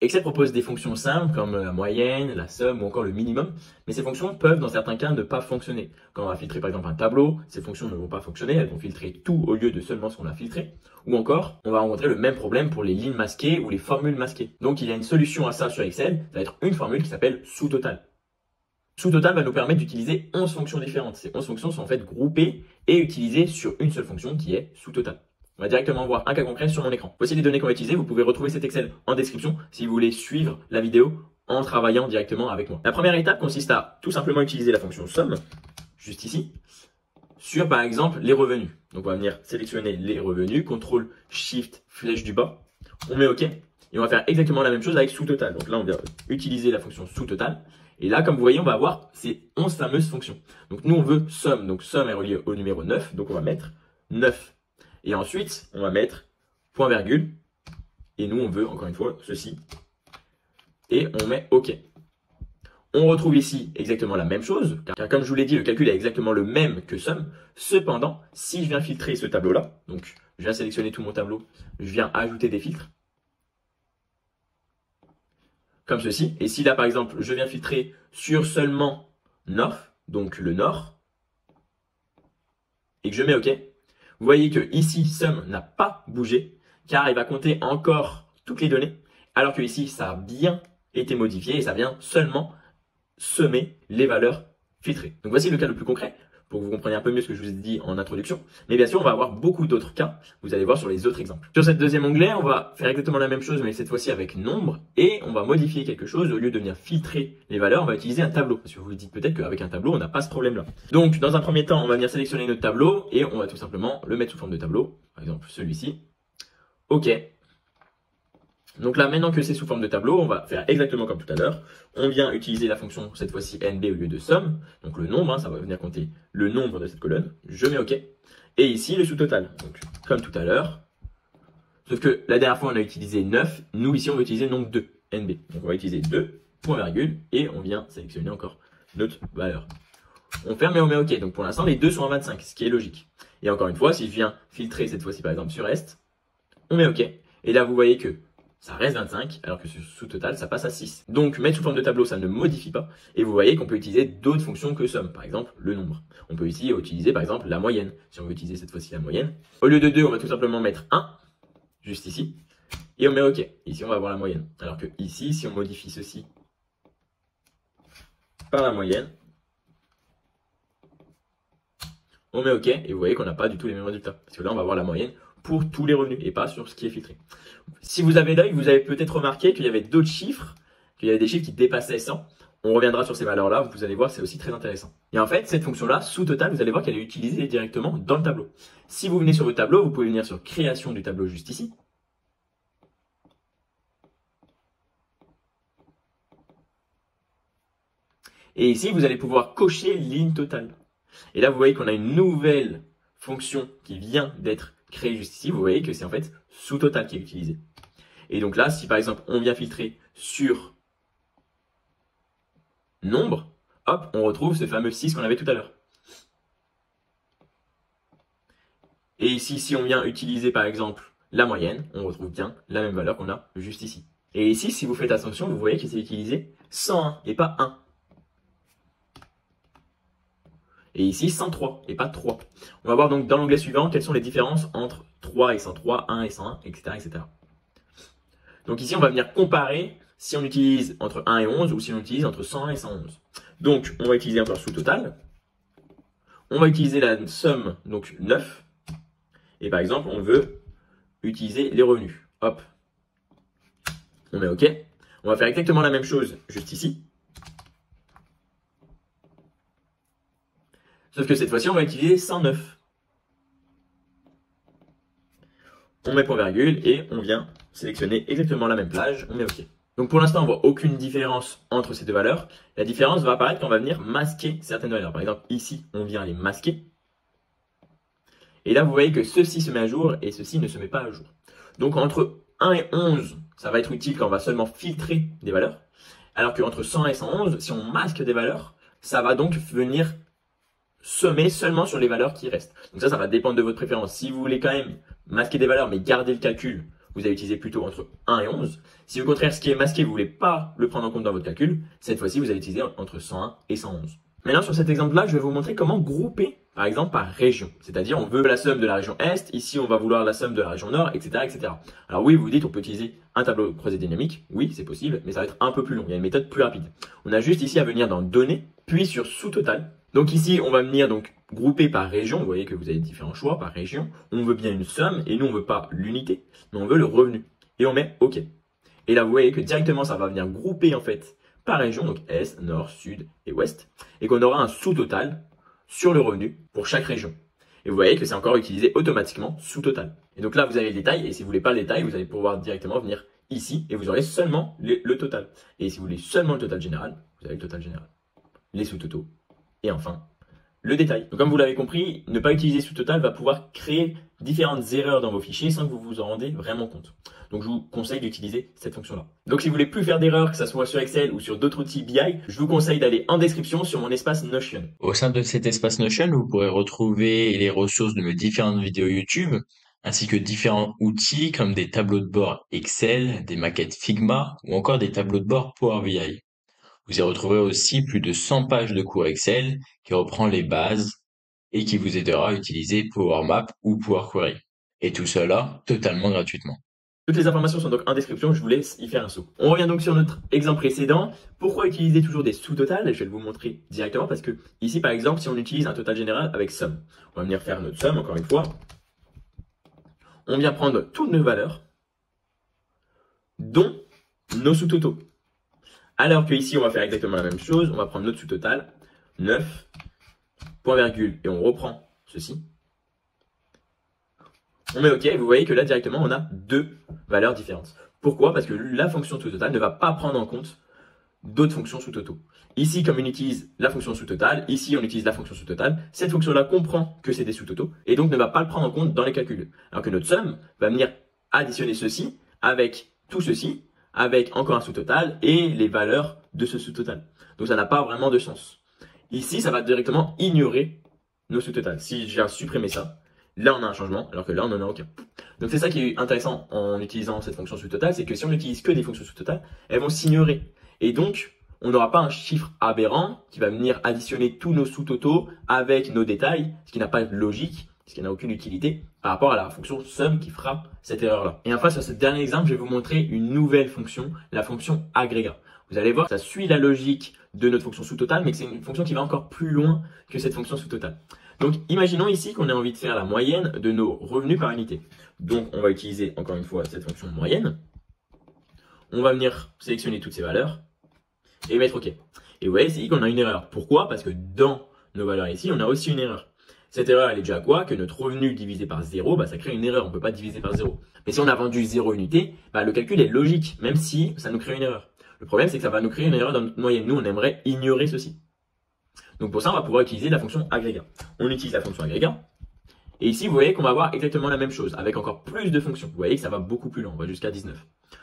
Excel propose des fonctions simples comme la moyenne, la somme ou encore le minimum, mais ces fonctions peuvent dans certains cas ne pas fonctionner. Quand on va filtrer par exemple un tableau, ces fonctions ne vont pas fonctionner, elles vont filtrer tout au lieu de seulement ce qu'on a filtré. Ou encore, on va rencontrer le même problème pour les lignes masquées ou les formules masquées. Donc il y a une solution à ça sur Excel, ça va être une formule qui s'appelle sous-total. Sous-total va nous permettre d'utiliser 11 fonctions différentes. Ces 11 fonctions sont en fait groupées et utilisées sur une seule fonction qui est sous-total. On va directement voir un cas concret sur mon écran. Voici les données qu'on va utiliser. Vous pouvez retrouver cet Excel en description si vous voulez suivre la vidéo en travaillant directement avec moi. La première étape consiste à tout simplement utiliser la fonction somme, juste ici, sur par exemple les revenus. Donc on va venir sélectionner les revenus, CTRL SHIFT flèche du bas. On met OK et on va faire exactement la même chose avec sous-total. Donc là on va utiliser la fonction sous-total. Et là, comme vous voyez, on va avoir ces 11 fameuses fonctions. Donc nous on veut somme. Donc somme est relié au numéro 9. Donc on va mettre 9. Et ensuite, on va mettre point virgule. Et nous, on veut, encore une fois, ceci. Et on met OK. On retrouve ici exactement la même chose. Car comme je vous l'ai dit, le calcul est exactement le même que somme. Cependant, si je viens filtrer ce tableau-là, donc je viens sélectionner tout mon tableau, je viens ajouter des filtres. Comme ceci. Et si là, par exemple, je viens filtrer sur seulement Nord, donc le Nord, et que je mets OK, vous voyez que ici, somme n'a pas bougé, car il va compter encore toutes les données, alors que ici, ça a bien été modifié et ça vient seulement semer les valeurs filtrées. Donc voici le cas le plus concret, pour que vous compreniez un peu mieux ce que je vous ai dit en introduction. Mais bien sûr, on va avoir beaucoup d'autres cas, vous allez voir sur les autres exemples. Sur cette deuxième onglet, on va faire exactement la même chose, mais cette fois-ci avec nombre, et on va modifier quelque chose. Au lieu de venir filtrer les valeurs, on va utiliser un tableau. Parce que vous vous dites peut-être qu'avec un tableau, on n'a pas ce problème-là. Donc, dans un premier temps, on va venir sélectionner notre tableau, et on va tout simplement le mettre sous forme de tableau. Par exemple, celui-ci. OK. Donc là, maintenant que c'est sous forme de tableau, on va faire exactement comme tout à l'heure. On vient utiliser la fonction, cette fois-ci, NB au lieu de somme. Donc le nombre, ça va venir compter le nombre de cette colonne. Je mets OK. Et ici, le sous-total. Donc, comme tout à l'heure. Sauf que la dernière fois, on a utilisé 9. Nous, ici, on va utiliser le nombre 2, NB. Donc on va utiliser 2, point virgule, et on vient sélectionner encore notre valeur. On ferme et on met OK. Donc pour l'instant, les deux sont à 25, ce qui est logique. Et encore une fois, si je viens filtrer cette fois-ci, par exemple, sur Est, on met OK. Et là, vous voyez que ça reste 25, alors que sous-total, ça passe à 6. Donc, mettre sous forme de tableau, ça ne modifie pas. Et vous voyez qu'on peut utiliser d'autres fonctions que somme. Par exemple, le nombre. On peut ici utiliser, par exemple, la moyenne. Si on veut utiliser cette fois-ci la moyenne. Au lieu de 2, on va tout simplement mettre 1, juste ici. Et on met OK. Ici, on va avoir la moyenne. Alors que ici, si on modifie ceci par la moyenne, on met OK. Et vous voyez qu'on n'a pas du tout les mêmes résultats. Parce que là, on va avoir la moyenne pour tous les revenus et pas sur ce qui est filtré. Si vous avez l'œil, vous avez peut-être remarqué qu'il y avait d'autres chiffres, qu'il y avait des chiffres qui dépassaient 100. On reviendra sur ces valeurs-là, vous allez voir, c'est aussi très intéressant. Et en fait, cette fonction-là, sous-total, vous allez voir qu'elle est utilisée directement dans le tableau. Si vous venez sur votre tableau, vous pouvez venir sur création du tableau juste ici. Et ici, vous allez pouvoir cocher ligne totale. Et là, vous voyez qu'on a une nouvelle fonction qui vient d'être créée juste ici. Vous voyez que c'est en fait sous-total qui est utilisé. Et donc là, si par exemple, on vient filtrer sur nombre, hop, on retrouve ce fameux 6 qu'on avait tout à l'heure. Et ici, si on vient utiliser par exemple la moyenne, on retrouve bien la même valeur qu'on a juste ici. Et ici, si vous faites attention, vous voyez que c'est utilisé 101 et pas 1. Et ici, 103 et pas 3. On va voir donc dans l'onglet suivant quelles sont les différences entre 3 et 103, 1 et 101, etc., etc. Donc ici, on va venir comparer si on utilise entre 1 et 11 ou si on utilise entre 101 et 111. Donc, on va utiliser encore sous-total. On va utiliser la somme, donc 9. Et par exemple, on veut utiliser les revenus. Hop. On met OK. On va faire exactement la même chose juste ici. Sauf que cette fois-ci, on va utiliser 109. On met point virgule et on vient sélectionner exactement la même plage. On met OK. Donc pour l'instant, on voit aucune différence entre ces deux valeurs. La différence va apparaître quand on va venir masquer certaines valeurs. Par exemple, ici, on vient les masquer. Et là, vous voyez que ceci se met à jour et ceci ne se met pas à jour. Donc entre 1 et 11, ça va être utile quand on va seulement filtrer des valeurs. Alors qu'entre 100 et 111, si on masque des valeurs, ça va donc venir sommer seulement sur les valeurs qui restent. Donc ça va dépendre de votre préférence. Si vous voulez quand même masquer des valeurs mais garder le calcul, vous allez utiliser plutôt entre 1 et 11. Si au contraire, ce qui est masqué, vous voulez pas le prendre en compte dans votre calcul, cette fois-ci, vous allez utiliser entre 101 et 111. Maintenant, sur cet exemple-là, je vais vous montrer comment grouper, par exemple, par région. C'est-à-dire, on veut la somme de la région Est, ici, on va vouloir la somme de la région Nord, etc., etc. Alors oui, vous vous dites, on peut utiliser un tableau croisé dynamique. Oui, c'est possible, mais ça va être un peu plus long. Il y a une méthode plus rapide. On a juste ici à venir dans Données, puis sur Sous-total. Donc ici, on va venir donc grouper par région. Vous voyez que vous avez différents choix par région. On veut bien une somme, et nous, on veut pas l'unité, mais on veut le revenu. Et on met OK. Et là, vous voyez que directement, ça va venir grouper, en fait, par région, donc Est, Nord, Sud et Ouest, et qu'on aura un sous-total sur le revenu pour chaque région. Et vous voyez que c'est encore utilisé automatiquement sous-total. Et donc là, vous avez le détail, et si vous voulez pas le détail, vous allez pouvoir directement venir ici, et vous aurez seulement le total. Et si vous voulez seulement le total général, vous avez le total général, les sous-totaux, et enfin, le détail. Donc comme vous l'avez compris, ne pas utiliser sous-total va pouvoir créer différentes erreurs dans vos fichiers sans que vous vous en rendez vraiment compte. Donc je vous conseille d'utiliser cette fonction-là. Donc si vous voulez plus faire d'erreurs, que ce soit sur Excel ou sur d'autres outils BI, je vous conseille d'aller en description sur mon espace Notion. Au sein de cet espace Notion, vous pourrez retrouver les ressources de mes différentes vidéos YouTube, ainsi que différents outils comme des tableaux de bord Excel, des maquettes Figma ou encore des tableaux de bord Power BI. Vous y retrouverez aussi plus de 100 pages de cours Excel qui reprend les bases et qui vous aidera à utiliser Power Map ou Power Query. Et tout cela totalement gratuitement. Toutes les informations sont donc en description, je vous laisse y faire un saut. On revient donc sur notre exemple précédent. Pourquoi utiliser toujours des sous-totales? Je vais vous montrer directement parce que ici, par exemple, si on utilise un total général avec somme, on va venir faire notre somme, encore une fois. On vient prendre toutes nos valeurs, dont nos sous-totaux. Alors que ici, on va faire exactement la même chose. On va prendre notre sous-total, 9, point virgule, et on reprend ceci. On met OK, et vous voyez que là, directement, on a deux valeurs différentes. Pourquoi? Parce que la fonction sous-total ne va pas prendre en compte d'autres fonctions sous-totaux. Ici, comme on utilise la fonction sous-total, ici, on utilise la fonction sous-total, cette fonction-là comprend que c'est des sous-totaux, et donc ne va pas le prendre en compte dans les calculs. Alors que notre somme va venir additionner ceci avec tout ceci, avec encore un sous-total, et les valeurs de ce sous-total. Donc ça n'a pas vraiment de sens. Ici, ça va directement ignorer nos sous-totals. Si je viens supprimer ça, là, on a un changement, alors que là, on n'en a aucun. Donc, c'est ça qui est intéressant en utilisant cette fonction sous-total, c'est que si on n'utilise que des fonctions sous-totales, elles vont s'ignorer. Et donc, on n'aura pas un chiffre aberrant qui va venir additionner tous nos sous-totaux avec nos détails, ce qui n'a pas de logique, ce qui n'a aucune utilité par rapport à la fonction sum qui fera cette erreur-là. Et enfin, sur ce dernier exemple, je vais vous montrer une nouvelle fonction, la fonction agrégat. Vous allez voir que ça suit la logique de notre fonction sous-totale, mais que c'est une fonction qui va encore plus loin que cette fonction sous-totale. Donc, imaginons ici qu'on a envie de faire la moyenne de nos revenus par unité. Donc, on va utiliser encore une fois cette fonction moyenne. On va venir sélectionner toutes ces valeurs et mettre OK. Et vous voyez ici qu'on a une erreur. Pourquoi? Parce que dans nos valeurs ici, on a aussi une erreur. Cette erreur, elle est due à quoi? Que notre revenu divisé par 0, ça crée une erreur. On ne peut pas diviser par 0. Mais si on a vendu 0 unités, le calcul est logique, même si ça nous crée une erreur. Le problème, c'est que ça va nous créer une erreur dans notre moyenne. Nous, on aimerait ignorer ceci. Donc pour ça, on va pouvoir utiliser la fonction agrégat. On utilise la fonction agrégat. Et ici, vous voyez qu'on va avoir exactement la même chose, avec encore plus de fonctions. Vous voyez que ça va beaucoup plus loin, on va jusqu'à 19.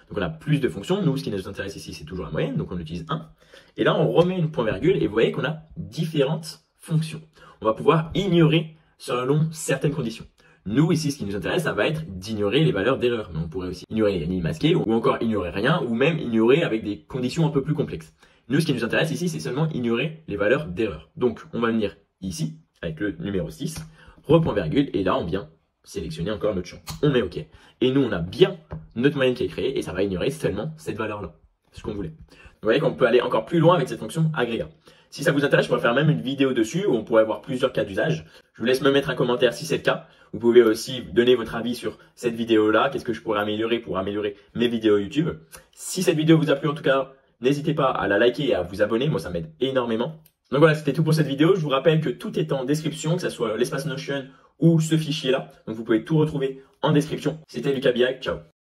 Donc on a plus de fonctions. Nous, ce qui nous intéresse ici, c'est toujours la moyenne, donc on utilise 1. Et là, on remet une point virgule, et vous voyez qu'on a différentes fonctions. On va pouvoir ignorer selon certaines conditions. Nous, ici, ce qui nous intéresse, ça va être d'ignorer les valeurs d'erreur. Mais on pourrait aussi ignorer les lignes masquées, ou encore ignorer rien, ou même ignorer avec des conditions un peu plus complexes. Nous, ce qui nous intéresse ici, c'est seulement ignorer les valeurs d'erreur. Donc, on va venir ici, avec le numéro 6, repoint virgule, et là, on vient sélectionner encore notre champ. On met OK. Et nous, on a bien notre moyenne qui est créée, et ça va ignorer seulement cette valeur-là. C'est ce qu'on voulait. Vous voyez qu'on peut aller encore plus loin avec cette fonction agrégat. Si ça vous intéresse, je pourrais faire même une vidéo dessus, où on pourrait voir plusieurs cas d'usage. Je vous laisse me mettre un commentaire si c'est le cas. Vous pouvez aussi donner votre avis sur cette vidéo-là. Qu'est-ce que je pourrais améliorer pour améliorer mes vidéos YouTube. Si cette vidéo vous a plu, en tout cas, n'hésitez pas à la liker et à vous abonner, moi ça m'aide énormément. Donc voilà, c'était tout pour cette vidéo. Je vous rappelle que tout est en description, que ce soit l'espace Notion ou ce fichier-là. Donc vous pouvez tout retrouver en description. C'était Lucas BI, ciao.